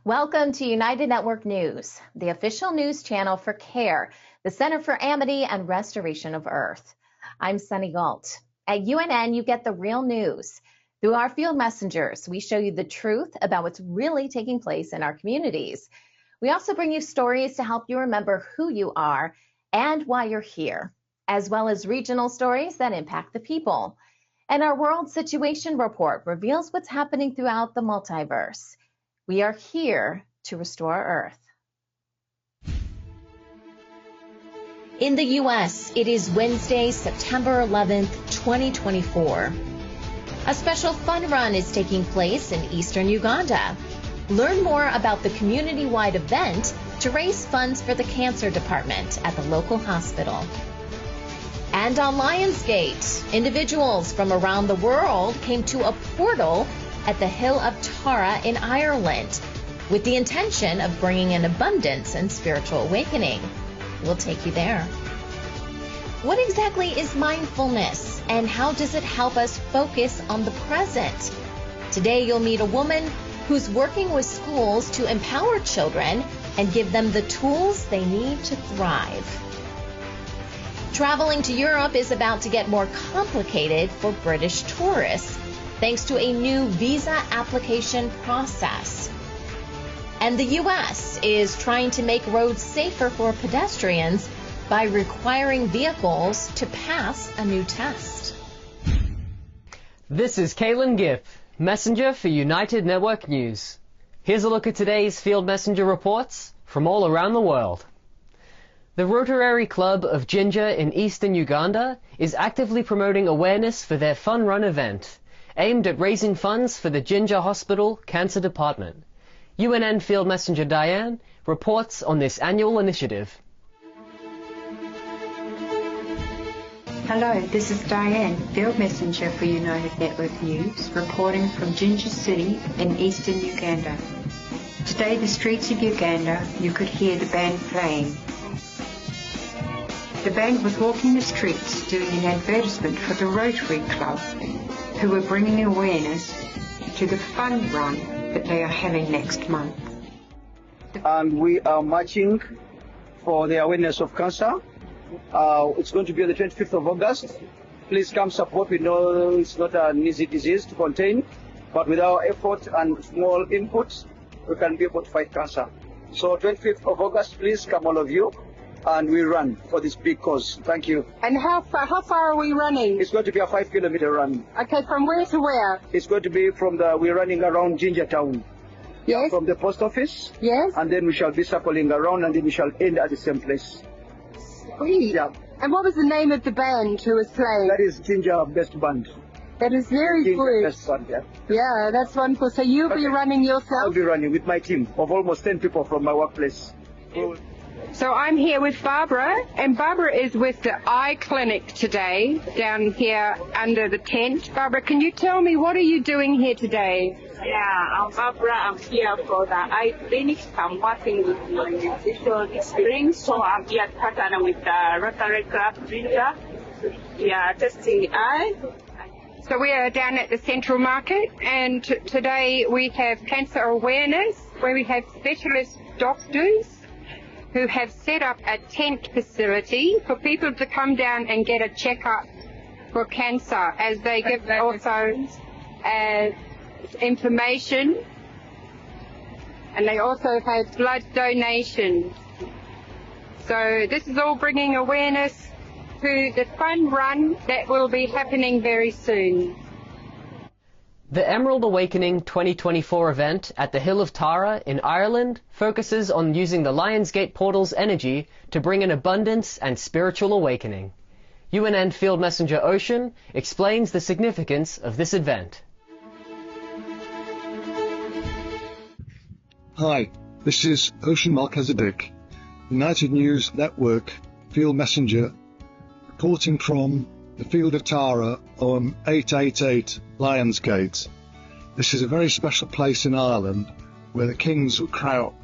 Welcome to United Network News, the official news channel for CARE, the Center for Amity and Restoration of Earth. I'm Sunny Galt. At UNN, you get the real news. Through our field messengers, we show you the truth about what's really taking place in our communities. We also bring you stories to help you remember who you are and why you're here, as well as regional stories that impact the people. And our World Situation Report reveals what's happening throughout the multiverse. We are here to restore Earth. In the U.S., it is Wednesday, September 11th, 2024. A special fun run is taking place in eastern Uganda. Learn more about the community-wide event to raise funds for the cancer department at the local hospital. And on Lionsgate, individuals from around the world came to a portal at the Hill of Tara in Ireland, with the intention of bringing an abundance and spiritual awakening. We'll take you there. What exactly is mindfulness, and how does it help us focus on the present? Today you'll meet a woman who's working with schools to empower children and give them the tools they need to thrive. Traveling to Europe is about to get more complicated for British tourists, thanks to a new visa application process. And the U.S. is trying to make roads safer for pedestrians by requiring vehicles to pass a new test. This is Calen Gipp, messenger for United Network News. Here's a look at today's field messenger reports from all around the world. The Rotary Club of Ginger in eastern Uganda is actively promoting awareness for their fun run event, aimed at raising funds for the Ginger Hospital Cancer Department. UNN Field Messenger Diane reports on this annual initiative. Hello, this is Diane, Field Messenger for United Network News, reporting from Ginger City in eastern Uganda. Today, the streets of Uganda, you could hear the band playing. The band was walking the streets doing an advertisement for the Rotary Club, who were bringing awareness to the fun run that they are having next month. And we are marching for the awareness of cancer. It's going to be on the 25th of August. Please come support. We know it's not an easy disease to contain, but with our effort and small inputs, we can be able to fight cancer. So 25th of August, please come all of you. And we run for this big cause. Thank you. And how far are we running? It's going to be a 5-kilometer run. Okay, from where to where? It's going to be we're running around Ginger Town. Yes. From the post office. Yes. And then we shall be circling around, and then we shall end at the same place. Sweet. Yeah. And what was the name of the band who was playing? That is Ginger Best Band. That is very Ginger good. Best Band, yeah. Yeah, that's wonderful. So you'll be running yourself? I'll be running with my team of almost 10 people from my workplace. So I'm here with Barbara, and Barbara is with the eye clinic today, down here under the tent. Barbara, can you tell me, what are you doing here today? Yeah, I'm Barbara. I'm here for the eye clinic. I'm working with my musician experience, so I'm here partnering with the Rotary Club Ginger. Yeah, testing the eye. So we are down at the Central Market, and today we have cancer awareness, where we have specialist doctors who have set up a tent facility for people to come down and get a checkup for cancer, as they give also information, and they also have blood donations. So this is all bringing awareness to the fun run that will be happening very soon. The Emerald Awakening 2024 event at the Hill of Tara in Ireland focuses on using the Lionsgate portal's energy to bring an abundance and spiritual awakening. UNN Field Messenger Ocean explains the significance of this event. Hi, this is Ocean Melchizedek, United News Network Field Messenger, reporting from the Field of Tara on 888 Lionsgate. This is a very special place in Ireland where the kings were crowned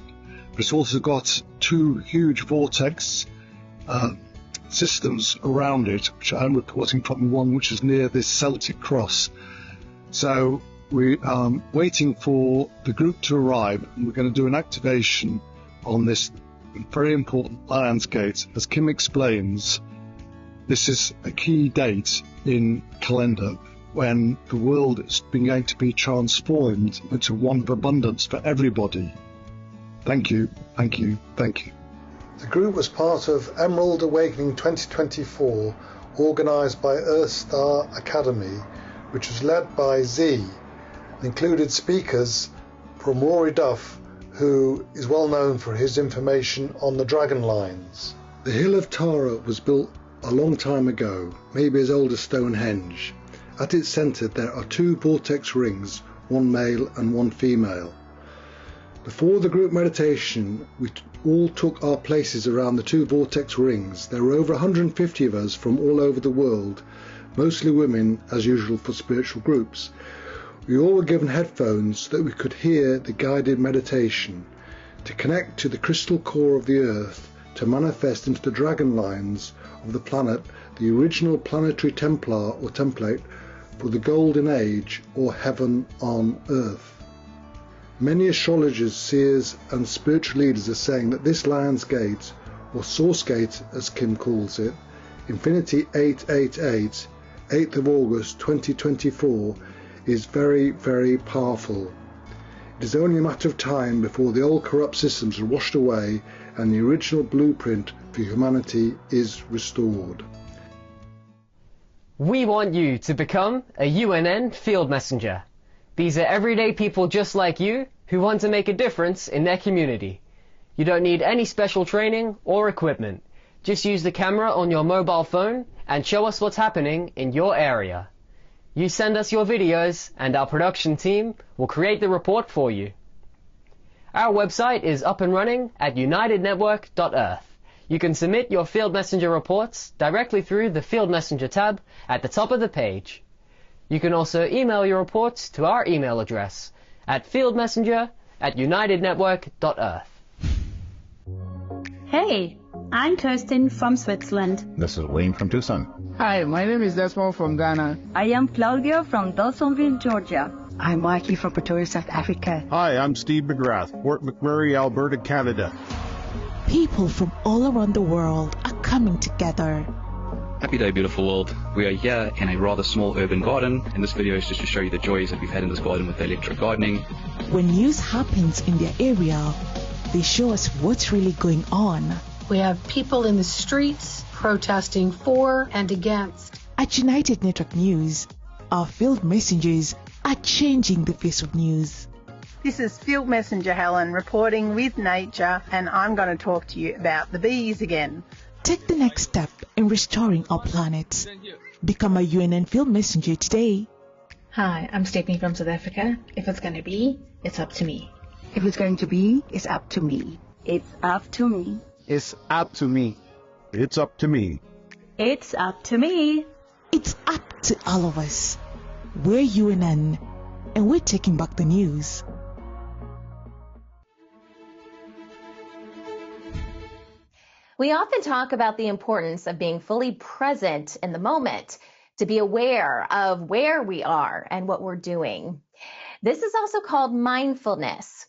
It's also got two huge vortex systems around it, which I'm reporting from one which is near this Celtic cross. So we are waiting for the group to arrive, and we're going to do an activation on this very important Lionsgate. As Kim explains, this is a key date in calendar when the world is going to be transformed into one of abundance for everybody. Thank you, thank you, thank you. The group was part of Emerald Awakening 2024, organised by Earth Star Academy, which was led by Z, and included speakers from Rory Duff, who is well known for his information on the dragon lines. The Hill of Tara was built a long time ago, maybe as old as Stonehenge. At its centre there are two vortex rings, one male and one female. Before the group meditation, we all took our places around the two vortex rings. There were over 150 of us from all over the world, mostly women, as usual for spiritual groups. We all were given headphones so that we could hear the guided meditation, to connect to the crystal core of the earth, to manifest into the dragon lines of the planet, the original planetary Templar or template for the Golden Age or Heaven on Earth. Many astrologers, seers and spiritual leaders are saying that this Lion's Gate, or Source Gate as Kim calls it, Infinity 888, 8th of August 2024, is very, very powerful. It is only a matter of time before the old corrupt systems are washed away and the original blueprint for humanity is restored. We want you to become a UNN field messenger. These are everyday people just like you who want to make a difference in their community. You don't need any special training or equipment. Just use the camera on your mobile phone and show us what's happening in your area. You send us your videos and our production team will create the report for you. Our website is up and running at unitednetwork.earth. You can submit your Field Messenger reports directly through the Field Messenger tab at the top of the page. You can also email your reports to our email address at fieldmessenger@unitednetwork.earth. Hey, I'm Kirsten from Switzerland. This is Wayne from Tucson. Hi, my name is Desmond from Ghana. I am Claudia from Dawsonville, Georgia. I'm Mikey from Pretoria, South Africa. Hi, I'm Steve McGrath, Fort McMurray, Alberta, Canada. People from all around the world are coming together. Happy day, beautiful world. We are here in a rather small urban garden, and this video is just to show you the joys that we've had in this garden with the electric gardening. When news happens in their area, they show us what's really going on. We have people in the streets protesting for and against. At United Network News, our field messengers are changing the face of news. This is Field Messenger Helen reporting with nature, and I'm going to talk to you about the bees again. Take the next step in restoring our planet. Become a UNN Field Messenger today. Hi, I'm Stephanie from South Africa. If it's going to be, it's up to me. If it's going to be, it's up to me. It's up to me. It's up to me. It's up to me. It's up to me. It's up to all of us. We're UNN, and we're taking back the news. We often talk about the importance of being fully present in the moment, to be aware of where we are and what we're doing. This is also called mindfulness.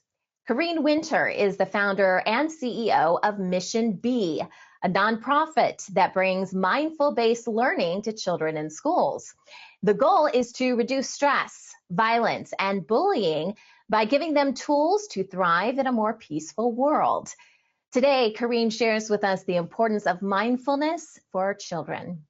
Corrine Winter is the founder and CEO of Mission B, a nonprofit that brings mindful-based learning to children in schools. The goal is to reduce stress, violence, and bullying by giving them tools to thrive in a more peaceful world. Today, Corrine shares with us the importance of mindfulness for children.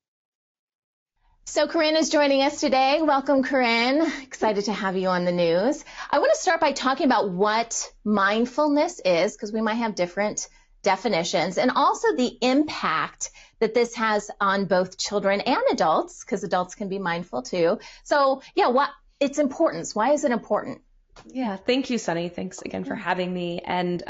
So Corrine is joining us today. Welcome, Corrine. Excited to have you on the news. I want to start by talking about what mindfulness is, because we might have different definitions, and also the impact that this has on both children and adults, because adults can be mindful too. So yeah, its importance. Why is it important? Yeah, thank you, Sunny. Thanks again for having me. And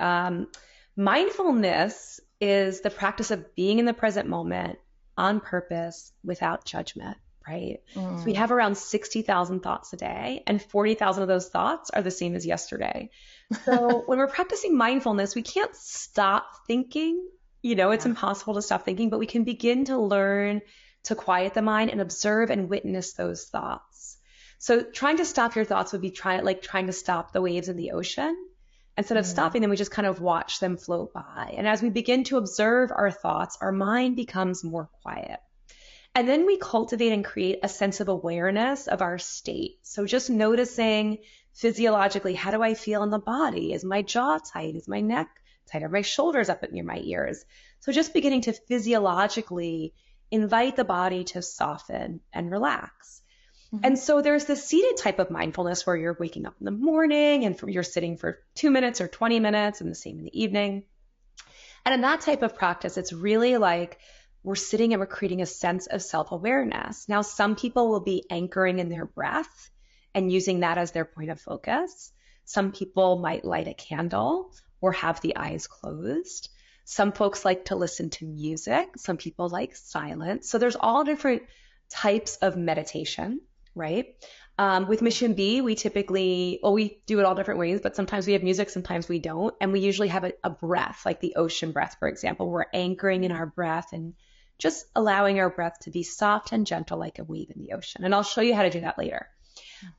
mindfulness is the practice of being in the present moment on purpose without judgment, right? So we have around 60,000 thoughts a day, and 40,000 of those thoughts are the same as yesterday. So when we're practicing mindfulness, we can't stop thinking. It's impossible to stop thinking, but we can begin to learn to quiet the mind and observe and witness those thoughts. So trying to stop your thoughts would be trying to stop the waves in the ocean. Instead of stopping them, we just kind of watch them float by. And as we begin to observe our thoughts, our mind becomes more quiet. And then we cultivate and create a sense of awareness of our state. So just noticing physiologically, how do I feel in the body? Is my jaw tight? Is my neck tight? Are my shoulders up near my ears? So just beginning to physiologically invite the body to soften and relax. And so there's this seated type of mindfulness where you're waking up in the morning and you're sitting for 2 minutes or 20 minutes, and the same in the evening. And in that type of practice, it's really like we're sitting and we're creating a sense of self-awareness. Now, some people will be anchoring in their breath and using that as their point of focus. Some people might light a candle or have the eyes closed. Some folks like to listen to music. Some people like silence. So there's all different types of meditation, right? With Mission B, we typically, we do it all different ways, but sometimes we have music, sometimes we don't. And we usually have a breath, like the ocean breath, for example. We're anchoring in our breath and just allowing our breath to be soft and gentle like a wave in the ocean. And I'll show you how to do that later.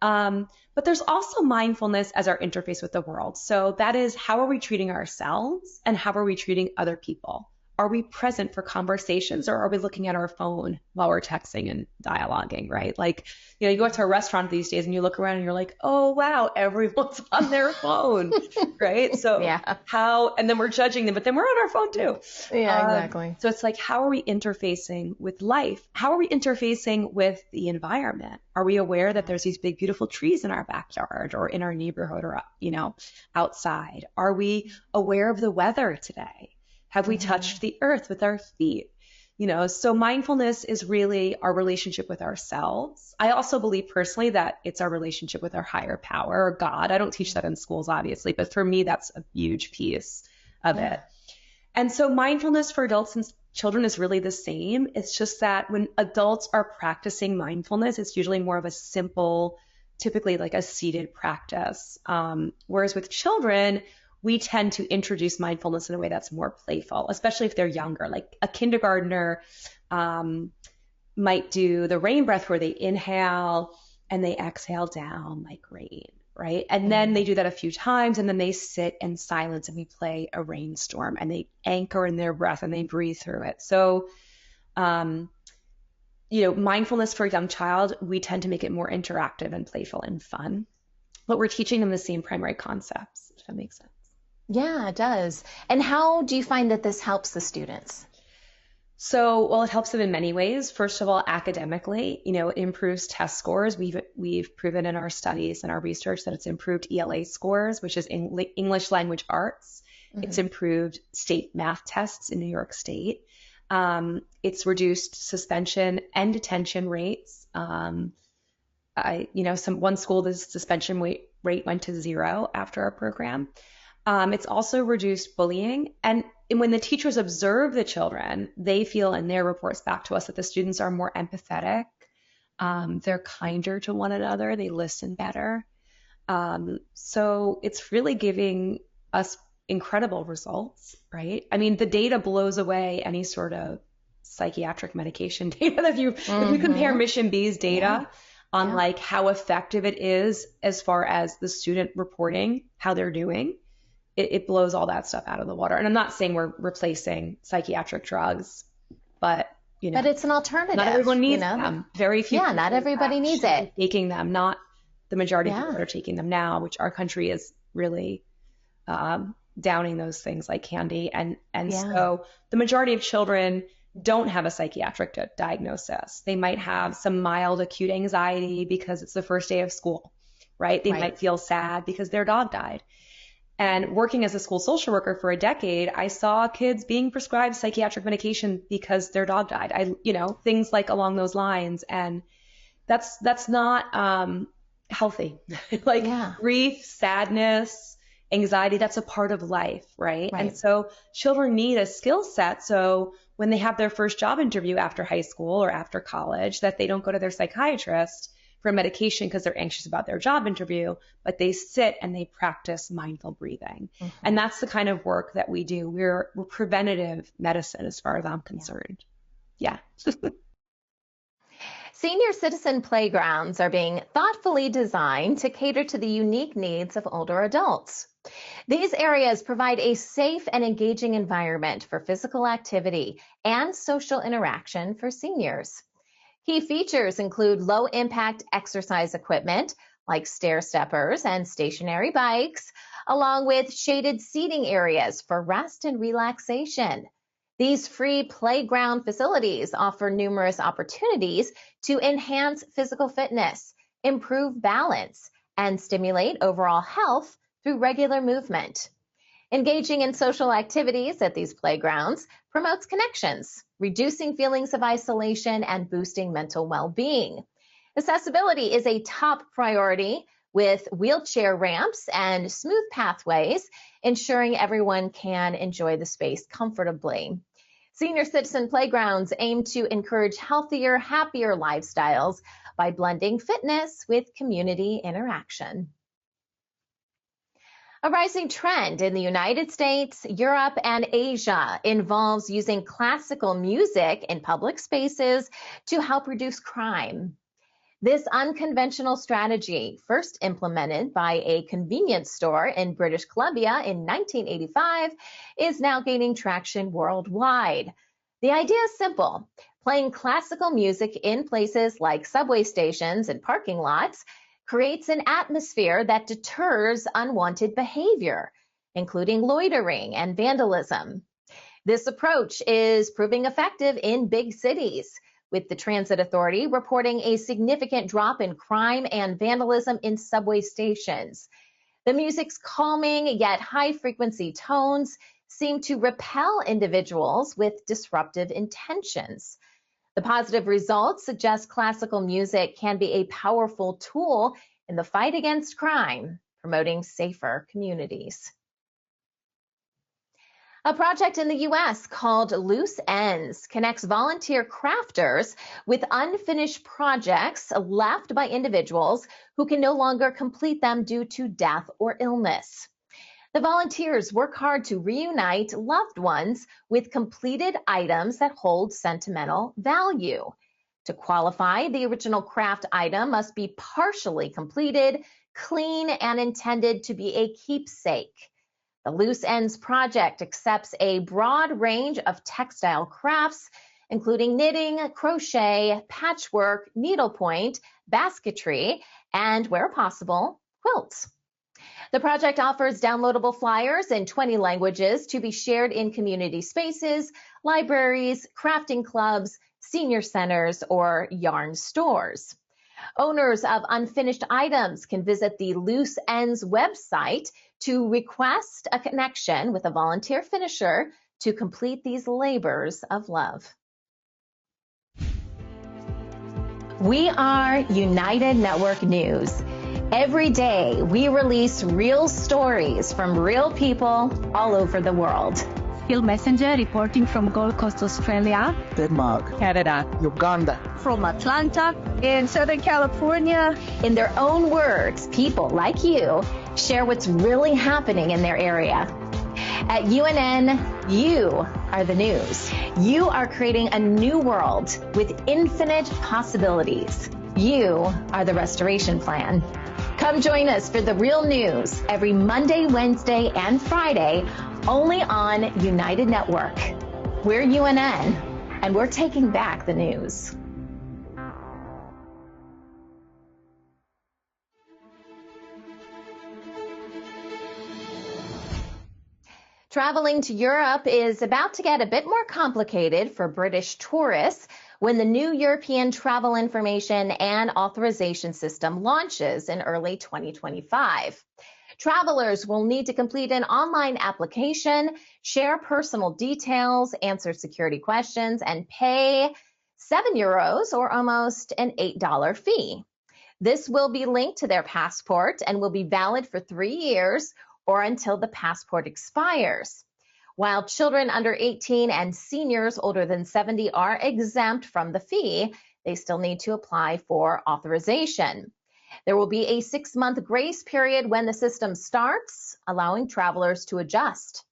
But there's also mindfulness as our interface with the world. So that is, how are we treating ourselves and how are we treating other people? Are we present for conversations, or are we looking at our phone while we're texting and dialoguing, right? Like, you go to a restaurant these days and you look around and you're like, oh, wow, everyone's on their phone, right? So and then we're judging them, but then we're on our phone too. Yeah, exactly. So it's like, how are we interfacing with life? How are we interfacing with the environment? Are we aware that there's these big, beautiful trees in our backyard or in our neighborhood or, outside? Are we aware of the weather today? Have we touched the earth with our feet? So mindfulness is really our relationship with ourselves. I also believe personally that it's our relationship with our higher power or God. I don't teach that in schools, obviously, but for me, that's a huge piece of it. And so mindfulness for adults and children is really the same. It's just that when adults are practicing mindfulness, it's usually more of a simple, typically like a seated practice. Whereas with children, we tend to introduce mindfulness in a way that's more playful, especially if they're younger. Like a kindergartner might do the rain breath where they inhale and they exhale down like rain, right? And then they do that a few times and then they sit in silence and we play a rainstorm and they anchor in their breath and they breathe through it. So, mindfulness for a young child, we tend to make it more interactive and playful and fun, but we're teaching them the same primary concepts, if that makes sense. Yeah, it does. And how do you find that this helps the students? So, it helps them in many ways. First of all, academically, it improves test scores. We've proven in our studies and our research that it's improved ELA scores, which is English language arts. It's improved state math tests in New York State. It's reduced suspension and detention rates. One school, the suspension rate went to 0 after our program. It's also reduced bullying. And when the teachers observe the children, they feel in their reports back to us that the students are more empathetic. They're kinder to one another. They listen better. So it's really giving us incredible results, right? I mean, the data blows away any sort of psychiatric medication data. If you compare Mission B's data on like how effective it is as far as the student reporting how they're doing, it blows all that stuff out of the water. And I'm not saying we're replacing psychiatric drugs, but but it's an alternative. Not everyone needs them. Very few. Yeah, not everybody needs it. Taking them, not the majority of people that are taking them now, which our country is really downing those things like candy. And so the majority of children don't have a psychiatric diagnosis. They might have some mild acute anxiety because it's the first day of school, right? They might feel sad because their dog died. And working as a school social worker for a decade, I saw kids being prescribed psychiatric medication because their dog died. Things like along those lines. And that's not healthy. Grief, sadness, anxiety, that's a part of life, right? And so children need a skill set. So when they have their first job interview after high school or after college, that they don't go to their psychiatrist for medication because they're anxious about their job interview, but they sit and they practice mindful breathing. And that's the kind of work that we do. We're preventative medicine as far as I'm concerned. Yeah. Senior citizen playgrounds are being thoughtfully designed to cater to the unique needs of older adults. These areas provide a safe and engaging environment for physical activity and social interaction for seniors. Key features include low-impact exercise equipment like stair steppers and stationary bikes, along with shaded seating areas for rest and relaxation. These free playground facilities offer numerous opportunities to enhance physical fitness, improve balance, and stimulate overall health through regular movement. Engaging in social activities at these playgrounds promotes connections, reducing feelings of isolation and boosting mental well-being. Accessibility is a top priority with wheelchair ramps and smooth pathways, ensuring everyone can enjoy the space comfortably. Senior citizen playgrounds aim to encourage healthier, happier lifestyles by blending fitness with community interaction. A rising trend in the United States, Europe, and Asia involves using classical music in public spaces to help reduce crime. This unconventional strategy, first implemented by a convenience store in British Columbia in 1985, is now gaining traction worldwide. The idea is simple. Playing classical music in places like subway stations and parking lots creates an atmosphere that deters unwanted behavior, including loitering and vandalism. This approach is proving effective in big cities, with the Transit Authority reporting a significant drop in crime and vandalism in subway stations. The music's calming yet high-frequency tones seem to repel individuals with disruptive intentions. The positive results suggest classical music can be a powerful tool in the fight against crime, promoting safer communities. A project in the U.S. called Loose Ends connects volunteer crafters with unfinished projects left by individuals who can no longer complete them due to death or illness. The volunteers work hard to reunite loved ones with completed items that hold sentimental value. To qualify, the original craft item must be partially completed, clean, and intended to be a keepsake. The Loose Ends project accepts a broad range of textile crafts, including knitting, crochet, patchwork, needlepoint, basketry, and, where possible, quilts. The project offers downloadable flyers in 20 languages to be shared in community spaces, libraries, crafting clubs, senior centers, or yarn stores. Owners of unfinished items can visit the Loose Ends website to request a connection with a volunteer finisher to complete these labors of love. We are United Network News. Every day, we release real stories from real people all over the world. Field Messenger reporting from Gold Coast, Australia, Denmark, Canada, Uganda, from Atlanta, in Southern California. In their own words, people like you share what's really happening in their area. At UNN, you are the news. You are creating a new world with infinite possibilities. You are the restoration plan. Come join us for the real news every Monday, Wednesday, and Friday, only on United Network. We're UNN, and we're taking back the news. Traveling to Europe is about to get a bit more complicated for British tourists when the new European Travel Information and Authorization System launches in early 2025. Travelers will need to complete an online application, share personal details, answer security questions, and pay €7 or almost an $8 fee. This will be linked to their passport and will be valid for 3 years or until the passport expires. While children under 18 and seniors older than 70 are exempt from the fee, they still need to apply for authorization. There will be a 6-month grace period when the system starts, allowing travelers to adjust.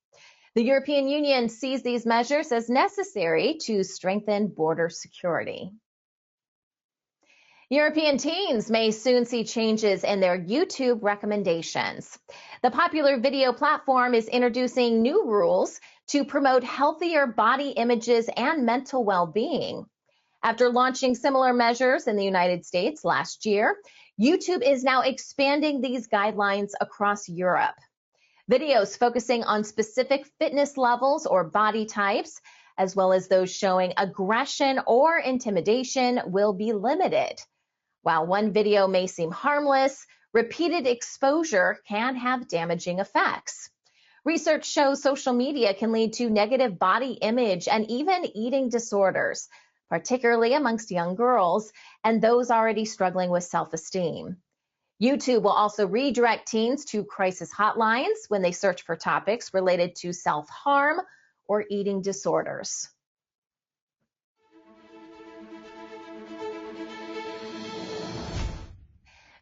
The European Union sees these measures as necessary to strengthen border security. European teens may soon see changes in their YouTube recommendations. The popular video platform is introducing new rules to promote healthier body images and mental well-being. After launching similar measures in the United States last year, YouTube is now expanding these guidelines across Europe. Videos focusing on specific fitness levels or body types, as well as those showing aggression or intimidation, will be limited. While one video may seem harmless, repeated exposure can have damaging effects. Research shows social media can lead to negative body image and even eating disorders, particularly amongst young girls and those already struggling with self-esteem. YouTube will also redirect teens to crisis hotlines when they search for topics related to self-harm or eating disorders.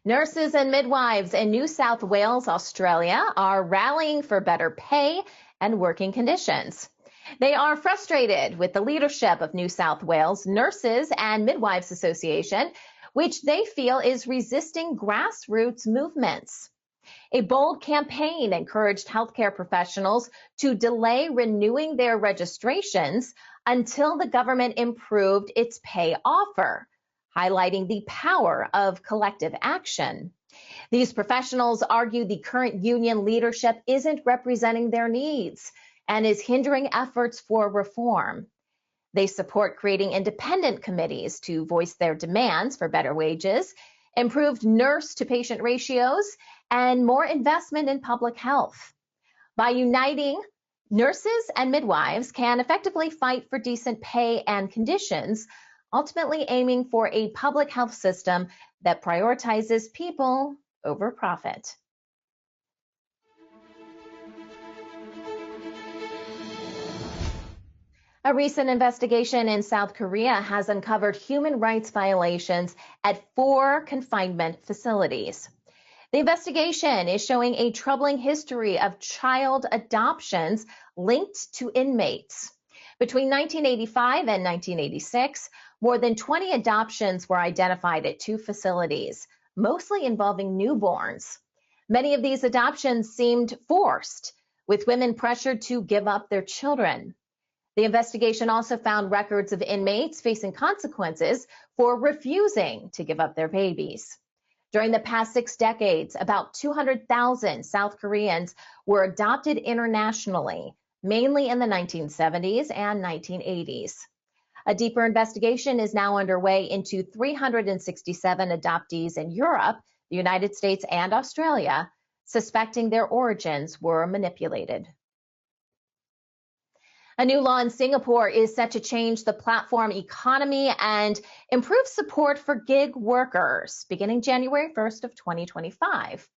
Nurses and midwives in New South Wales, Australia, are rallying for better pay and working conditions. They are frustrated with the leadership of New South Wales Nurses and Midwives Association, which they feel is resisting grassroots movements. A bold campaign encouraged healthcare professionals to delay renewing their registrations until the government improved its pay offer, highlighting the power of collective action. These professionals argue the current union leadership isn't representing their needs and is hindering efforts for reform. They support creating independent committees to voice their demands for better wages, improved nurse-to-patient ratios, and more investment in public health. By uniting, nurses and midwives can effectively fight for decent pay and conditions, ultimately aiming for a public health system that prioritizes people over profit. A recent investigation in South Korea has uncovered human rights violations at 4 confinement facilities. The investigation is showing a troubling history of child adoptions linked to inmates. Between 1985 and 1986, more than 20 adoptions were identified at 2 facilities, mostly involving newborns. Many of these adoptions seemed forced, with women pressured to give up their children. The investigation also found records of inmates facing consequences for refusing to give up their babies. During the past 6 decades, about 200,000 South Koreans were adopted internationally, mainly in the 1970s and 1980s. A deeper investigation is now underway into 367 adoptees in Europe, the United States, and Australia, suspecting their origins were manipulated. A new law in Singapore is set to change the platform economy and improve support for gig workers beginning January 1st of 2025.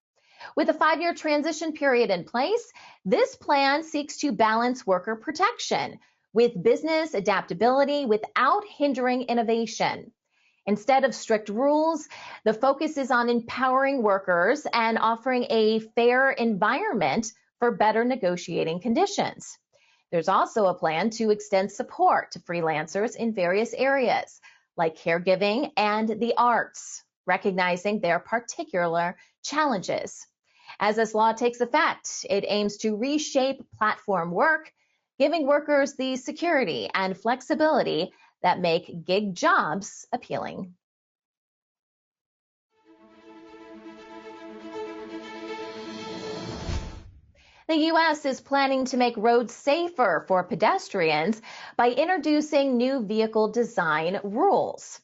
With a 5-year transition period in place, this plan seeks to balance worker protection with business adaptability without hindering innovation. Instead of strict rules, the focus is on empowering workers and offering a fair environment for better negotiating conditions. There's also a plan to extend support to freelancers in various areas, like caregiving and the arts, recognizing their particular challenges. As this law takes effect, it aims to reshape platform work, giving workers the security and flexibility that make gig jobs appealing. The U.S. is planning to make roads safer for pedestrians by introducing new vehicle design rules.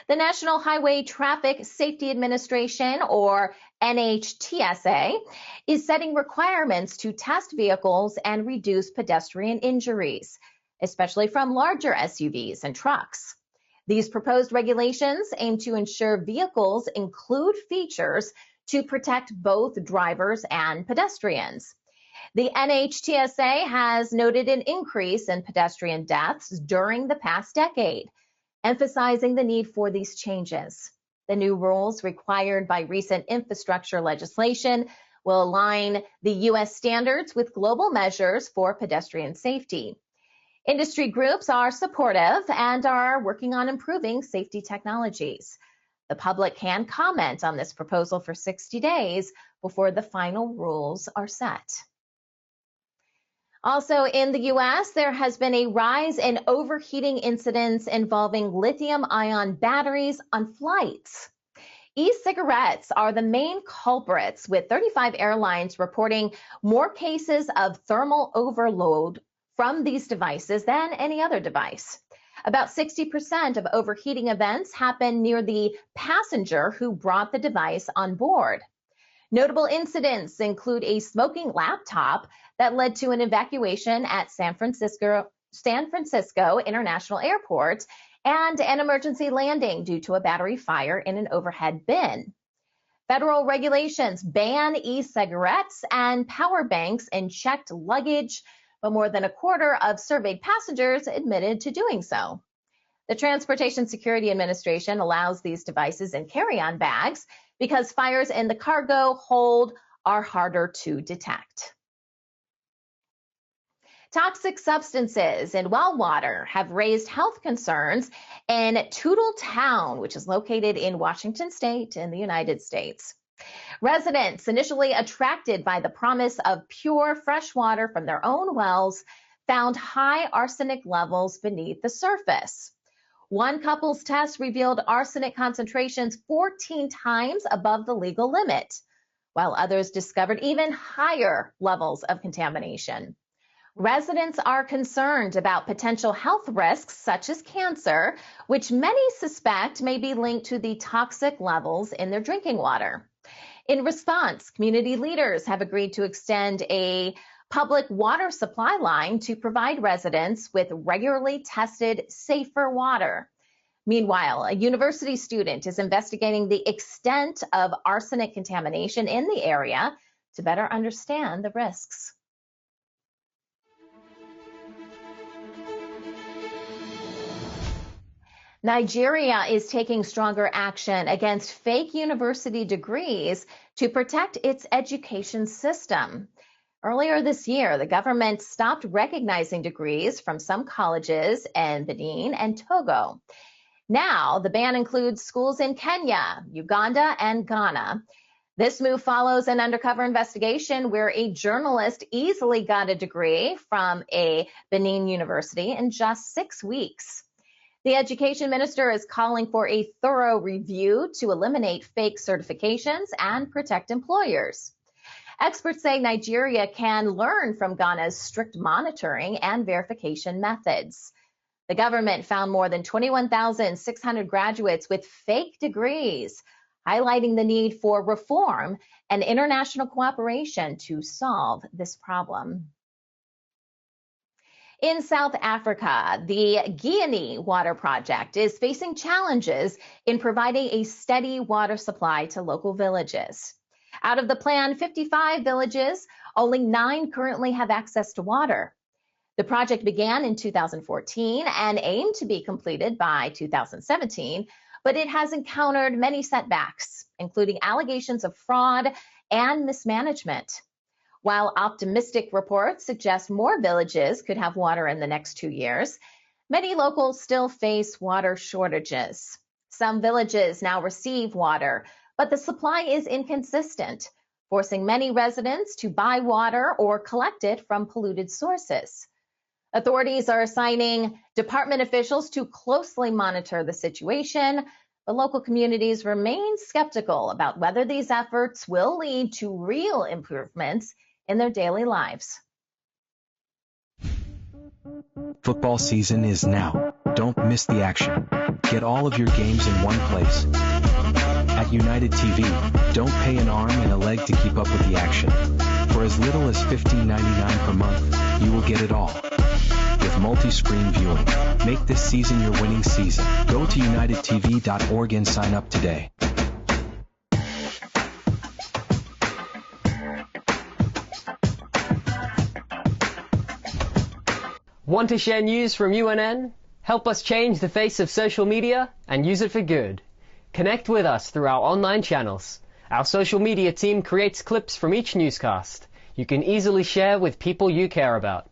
The National Highway Traffic Safety Administration, or NHTSA, is setting requirements to test vehicles and reduce pedestrian injuries, especially from larger SUVs and trucks. These proposed regulations aim to ensure vehicles include features to protect both drivers and pedestrians. The NHTSA has noted an increase in pedestrian deaths during the past decade, emphasizing the need for these changes. The new rules required by recent infrastructure legislation will align the U.S. standards with global measures for pedestrian safety. Industry groups are supportive and are working on improving safety technologies. The public can comment on this proposal for 60 days before the final rules are set. Also in the U.S., there has been a rise in overheating incidents involving lithium-ion batteries on flights. E-cigarettes are the main culprits, with 35 airlines reporting more cases of thermal overload from these devices than any other device. About 60% of overheating events happen near the passenger who brought the device on board. Notable incidents include a smoking laptop that led to an evacuation at San Francisco International Airport and an emergency landing due to a battery fire in an overhead bin. Federal regulations ban e-cigarettes and power banks in checked luggage, but more than a quarter of surveyed passengers admitted to doing so. The Transportation Security Administration allows these devices in carry-on bags because fires in the cargo hold are harder to detect. Toxic substances in well water have raised health concerns in Toodletown, which is located in Washington State in the United States. Residents, initially attracted by the promise of pure fresh water from their own wells, found high arsenic levels beneath the surface. One couple's test revealed arsenic concentrations 14 times above the legal limit, while others discovered even higher levels of contamination. Residents are concerned about potential health risks such as cancer, which many suspect may be linked to the toxic levels in their drinking water. In response, community leaders have agreed to extend a public water supply line to provide residents with regularly tested, safer water. Meanwhile, a university student is investigating the extent of arsenic contamination in the area to better understand the risks. Nigeria is taking stronger action against fake university degrees to protect its education system. Earlier this year, the government stopped recognizing degrees from some colleges in Benin and Togo. Now, the ban includes schools in Kenya, Uganda, and Ghana. This move follows an undercover investigation where a journalist easily got a degree from a Benin university in just 6 weeks. The education minister is calling for a thorough review to eliminate fake certifications and protect employers. Experts say Nigeria can learn from Ghana's strict monitoring and verification methods. The government found more than 21,600 graduates with fake degrees, highlighting the need for reform and international cooperation to solve this problem. In South Africa, the Guiana Water Project is facing challenges in providing a steady water supply to local villages. Out of the planned 55 villages, only 9 currently have access to water. The project began in 2014 and aimed to be completed by 2017, but it has encountered many setbacks, including allegations of fraud and mismanagement. While optimistic reports suggest more villages could have water in the next 2 years, many locals still face water shortages. Some villages now receive water, but the supply is inconsistent, forcing many residents to buy water or collect it from polluted sources. Authorities are assigning department officials to closely monitor the situation, but local communities remain skeptical about whether these efforts will lead to real improvements in their daily lives. Football season is now. Don't miss the action. Get all of your games in one place. At United TV, don't pay an arm and a leg to keep up with the action. For as little as $15.99 per month, you will get it all. With multi-screen viewing, make this season your winning season. Go to unitedtv.org and sign up today. Want to share news from UNN? Help us change the face of social media and use it for good. Connect with us through our online channels. Our social media team creates clips from each newscast you can easily share with people you care about.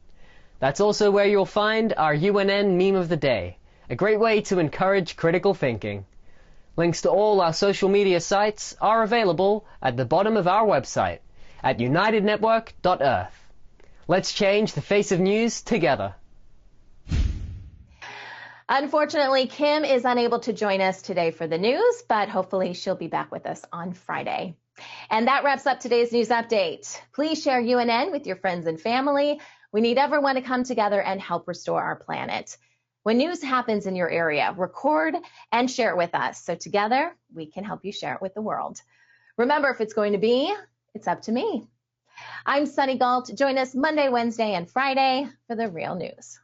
That's also where you'll find our UNN Meme of the Day, a great way to encourage critical thinking. Links to all our social media sites are available at the bottom of our website at unitednetwork.earth. Let's change the face of news together. Unfortunately, Kim is unable to join us today for the news, but hopefully she'll be back with us on Friday. And that wraps up today's news update. Please share UNN with your friends and family. We need everyone to come together and help restore our planet. When news happens in your area, record and share it with us. So together, we can help you share it with the world. Remember, if it's going to be, it's up to me. I'm Sunny Galt. Join us Monday, Wednesday, and Friday for the real news.